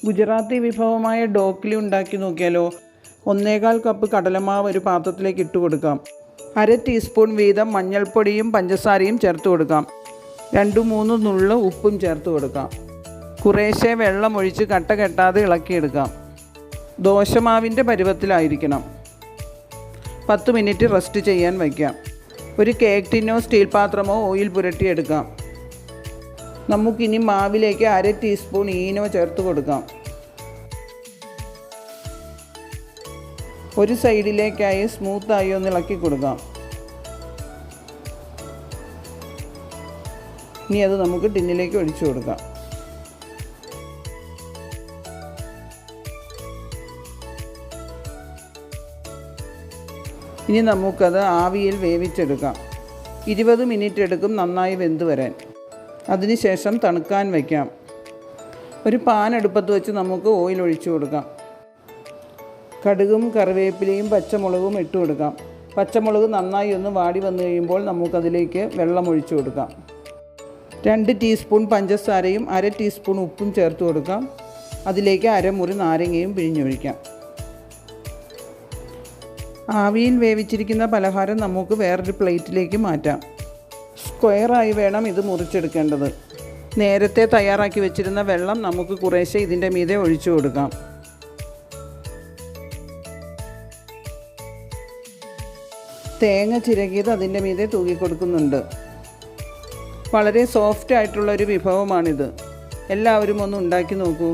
ഗുജറാത്തി വിഭവമായ ഡോക്ലി ഉണ്ടാക്കി നോക്കിയാലോ? 1.25 കപ്പ് കടലമാവ് ഒരു പാത്രത്തിലേക്ക് ഇട്ട് കൊടുക്കാം. 1/2 ടീസ്പൂൺ വീതം മഞ്ഞൾപ്പൊടിയും പഞ്ചസാരയും ചേർത്ത് കൊടുക്കാം. 2-3 നുള്ള് ഉപ്പും ചേർത്ത് കൊടുക്കാം. കുറേശ്ശെ വെള്ളം ഒഴിച്ച് കട്ട കെട്ടാതെ ഇളക്കിയെടുക്കാം. ദോശമാവിൻ്റെ പരുവത്തിലായിരിക്കണം. 10 മിനിറ്റ് റെസ്റ്റ് ചെയ്യാൻ വയ്ക്കാം. ഒരു കേക്ക് ടിന്നോ സ്റ്റീൽ പാത്രമോ ഓയിൽ പുരട്ടിയെടുക്കാം. നമുക്കിനി മാവിലേക്ക് 1/2 ടീസ്പൂൺ ഈനോ ചേർത്ത് കൊടുക്കാം. ഒരു സൈഡിലേക്കായി സ്മൂത്തായി ഒന്ന് ഇളക്കി കൊടുക്കാം. ഇനി അത് നമുക്ക് ടിന്നിലേക്ക് ഒഴിച്ചു കൊടുക്കാം. ഇനി നമുക്കത് ആവിയിൽ വേവിച്ചെടുക്കാം. 20 മിനിറ്റ് എടുക്കും നന്നായി വെന്ത് വരാൻ. അതിനുശേഷം തണുക്കാൻ വയ്ക്കാം. ഒരു പാൻ അടുപ്പത്ത് വെച്ച് നമുക്ക് ഓയിൽ ഒഴിച്ചു കൊടുക്കാം. കടുകും കറിവേപ്പിലയും പച്ചമുളകും ഇട്ട് കൊടുക്കാം. പച്ചമുളക് നന്നായി ഒന്ന് വാടി വന്നു കഴിയുമ്പോൾ നമുക്കതിലേക്ക് വെള്ളം ഒഴിച്ചു കൊടുക്കാം. 2 ടീസ്പൂൺ പഞ്ചസാരയും 1/2 ടീസ്പൂൺ ഉപ്പും ചേർത്ത് കൊടുക്കാം. അതിലേക്ക് 1/2 മുറി നാരങ്ങയും പിഴിഞ്ഞൊഴിക്കാം. ആവിയിൽ വേവിച്ചിരിക്കുന്ന പലഹാരം നമുക്ക് വേറൊരു പ്ലേറ്റിലേക്ക് മാറ്റാം. സ്ക്വയറായി വേണം ഇത് മുറിച്ചെടുക്കേണ്ടത്. നേരത്തെ തയ്യാറാക്കി വെച്ചിരുന്ന വെള്ളം നമുക്ക് കുറേശ്ശെ ഇതിൻ്റെ മീതെ ഒഴിച്ചു കൊടുക്കാം. തേങ്ങ ചിരകിയത് അതിൻ്റെ മീതെ തൂക്കിക്കൊടുക്കുന്നുണ്ട്. വളരെ സോഫ്റ്റ് ആയിട്ടുള്ളൊരു വിഭവമാണിത്. എല്ലാവരും ഒന്ന് ഉണ്ടാക്കി നോക്കൂ.